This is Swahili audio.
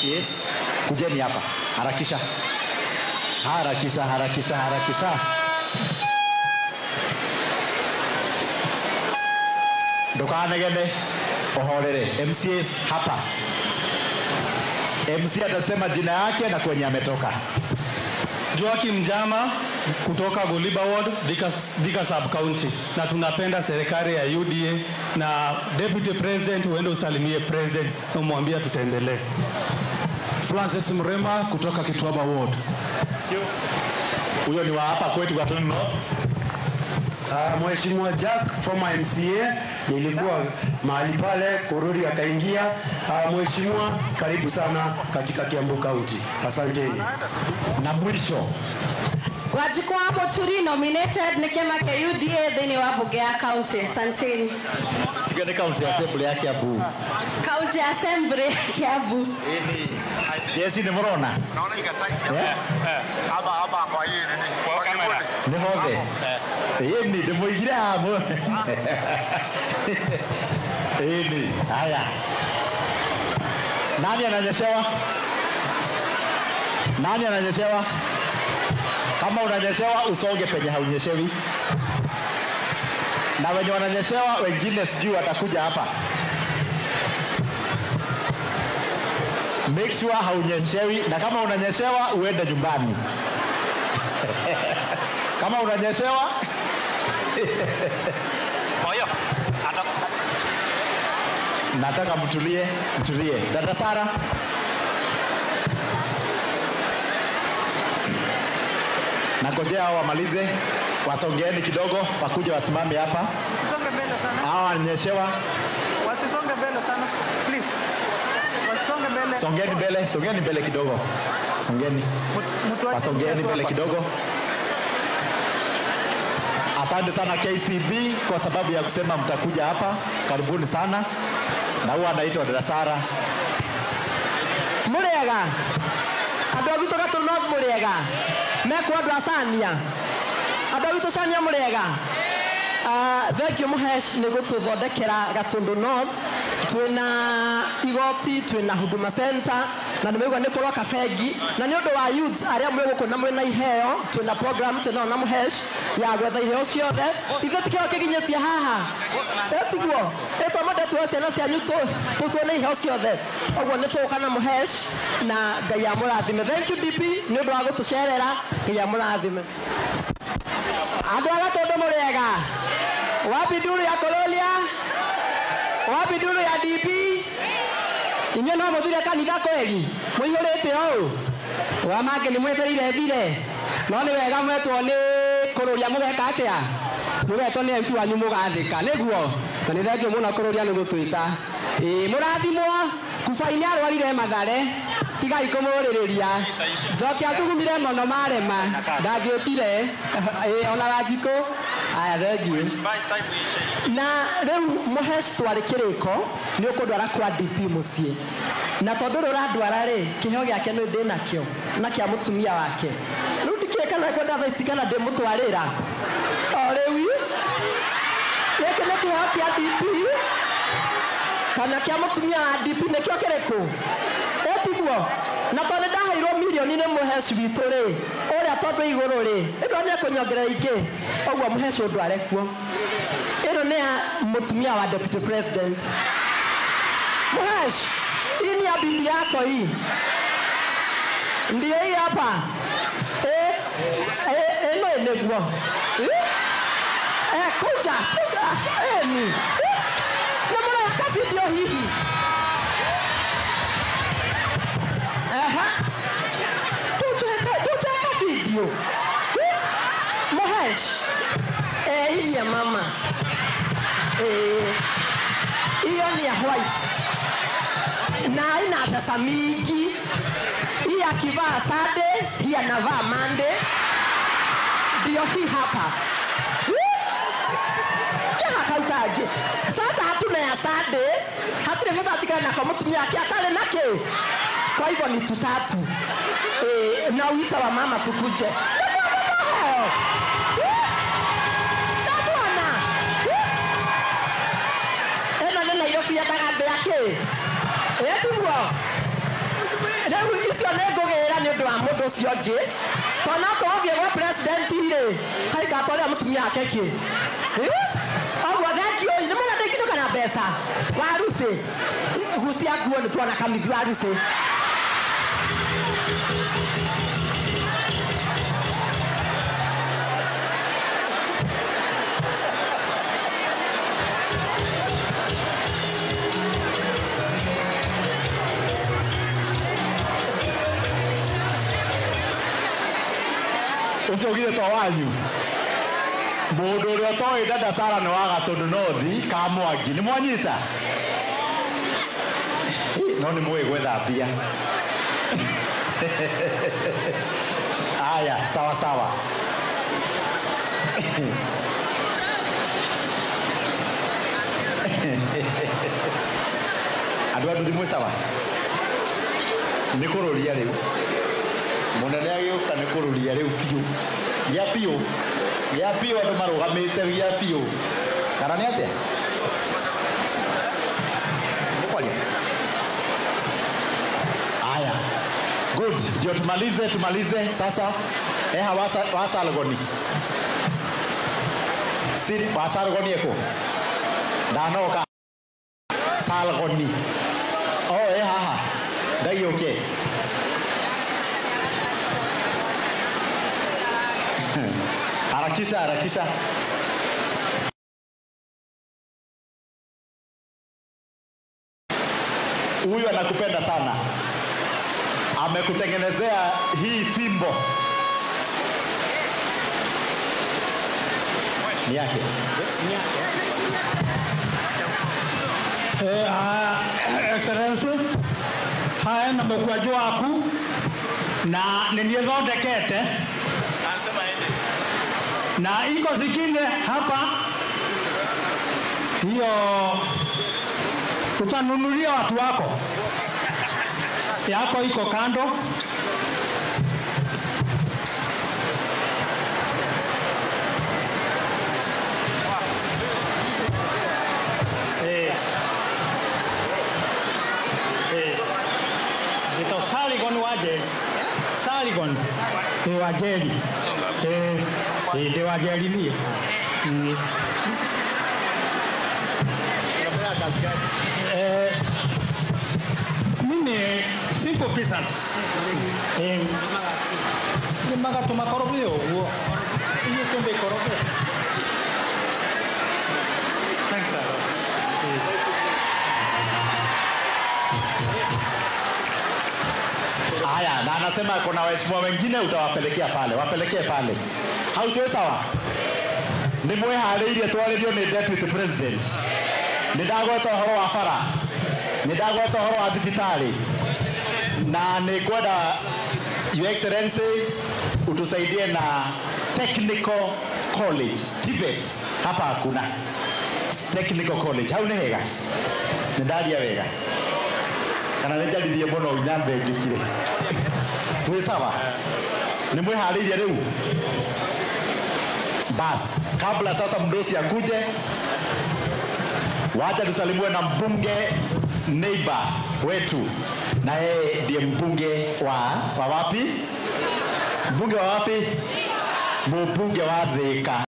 MCAs kujeni hapa harakisha. Ndokanegene ohorere MCAs hapa. MC atasema jina yake na kwenye ametoka. Joakim Jama kutoka Goliba Ward, Thika Sub County, na tunapenda serikali ya UDA na Deputy President uende usalimie President na umwambie tutaendelee. Francis Mrema kutoka Kitwaba Ward. Huyo ni wa hapa kwetu Gatuni North. Mheshimiwa Jack former MCA, nilikuwa mahali pale, kurudi akaingia. Mheshimiwa, karibu sana katika Kiambu County. Asanteni. Na mwisho Wajikwa hapo turi nominated ni kema ke UDA dhini wa Bugea County. Asanteni. Kigane County Assembly ya Kiambu. County Assembly ya Kiambu. Yes, ni Morona. Naona ikasaidia. Hapa kwa hii nini? Kwa kamera. Ni mode. Ni demo igira hapo. Ni. Haya. Nani ananyeshewa? Kama unanyeshewa usonge penye haunyeshewi. Na wenye wananyeshewa wengine sijui watakuja hapa. Make sure haunyeshewi, na kama unanyeshewa uende nyumbani. Kama unanyeshewa Oyo. nataka mtulie. Dada Sara. Nakojea hao wamalize, wasongeeni kidogo, wakuja wasimame hapa. Songe mbele sana. Hao wananyeshewa. Wasisonge mbele sana. Please. Wasisonge mbele. Songeni mbele kidogo. Wasongeni mbele kidogo. Asante sana KCB kwa sababu ya kusema mtakuja hapa. Karibuni sana. Na huwa anaitwa Dada Sara. Murega. Adogi toka North Murega. Mekwa Drasania. Adogi to Sania Murega. Thank you Muhesh ni gututhondekera Gatundu North. Twina igoti, twina Huduma Center, na nimeuga nĩ kũroka bengi, na nĩ ũndũ wa youth arĩa mwĩgũkũ na mwĩna iheo, twina program twina na Muhesh ya gwetha iheo ciothe. Ithe tikĩo kĩginyĩtie haha. Etiguo, mwende tuoe ciana cianyu tuone iheo ciothe. Ũguo nĩ tũgũka na Muhesh na Ngai amũrathime. Thank you DP nĩ ũndũ wa gũtũcerera. Ngai amũrathime. Andũ a Gatundu Mũrĩega. Wapi nduru ya Kololia? Wapi nduru ya DP? Inyo no muthire kanitha kweli? Muihurite o. Wa mange ni mweterire thire. No ni wega mwetwo ni kururia mugeka atia? Mugetwo ni mtu wanyu mugathika. Niguo. Na ni thengio muno kururia ni gutwita. Murathimwo kufaini arwarire Mathare. Tigai kumuririria. Njokia thugumire mono marema. Ndangiukire. Ona Wanjiko. Aya thengio. Na rĩu Muhesh twarĩ kĩrĩko nĩ ũkũndwara kwa DP mũciĩ, na tondũ ũrandwara rĩ kĩheo gĩake nĩ ndĩ nakĩo na kĩa mũtumia wake. Rĩu ndikĩĩ kana kwenda thaa ici kana ndĩmũtwarĩra o rĩu gĩkĩ nĩ kĩheo kĩa DP kana kĩa mũtumia wa DP nĩkĩo kĩrĩkũ? Etiguo. Na tondũ ndaheirwo milioni nĩ Muhesh witũ rĩ ũrĩa tondũ igũrũ rĩ ĩndo nĩ ekũnyongerera ingĩ, ũguo Muhesh ũndware kuo. Ĩno nĩ ya mũtumia wa Deputy President. Muhesh, hii ni ya bibi yako hii. Ndiyo hii hapa. Eno enegwo. Kuja. Ni. Na mbona ya video hivi? Tucheka video. Muhesh. Hii ya mama. Hiyo ni ya white. Na ina pesa mingi. Hii akivaa Saturday, hii anavaa Monday. Ndio hii hapa. Kautaje. Sasa hatuna ya Saturday, hatuna hata atikana na kwa mtumia yake atale nake. Kwa hivyo ni tutatu. Na uita wa mama tukuje. Nairobi ya daga yake. Etiguo. cio nä ngå gä ra nä å ndå wa må ndå å cio ngä tona tå å thiä gwa president rä kaikatwarä a må tumia wake kä oguo thengio nä må na ndängä kana mbeca warucä gucia nguo nä tuona kamithi warucä ucio githe to wanyu mundu uria toĩ dada Sara nĩ wa Gatundu North ka Mwangi nĩ mwanyita no nĩ mũĩ gwetha mbia aya sawa sawa andũ a nduthi mwĩ sawa nĩ kũrũria rĩu munene agĩũka nĩ kũrũria rĩu biũ gĩa piũ andũ marũgamĩte gĩa piũ kana nĩ atĩa mũkwaria aya good ndio tumalize sasa wasalgoni wasalgoni eko ndanoka salgoni haha ndagĩũke harakisha huyu anakupenda sana amekutengenezea hii fimbo ni yake Excellency haya na mkwaji waku na niliethondekete na iko zingine hapa hiyo utanunulia watu wako yako iko kando ito Sarigon waje Sarigon wajeli de wajeli ni mimi simple peasant ni maga tuma korobio wo ni tombe korobio thanks haya na anasema kuna waheshimiwa wengine utawapelekea pale wapelekee pale hautoe sawa nĩ mwĩharĩirie twarĩrio nĩ deputy president nĩ ndagweta ũhoro wa bara nĩ ndagweta ũhoro wa thibitarĩ na nĩ ngwenda your excellency utusaidie na technical college TVET hapa hakuna technical college hau nĩ hega nĩ ndaria wega kana nĩ njarithie mũno nyambe ngĩkire twĩ sawa nĩ mwĩharĩirie rĩu bas kabla sasa mdosi akuje wacha tusalimue na mbunge neighbor wetu na yeye ndiye mbunge wa wapi mbunge wa wapi mbunge wa Thika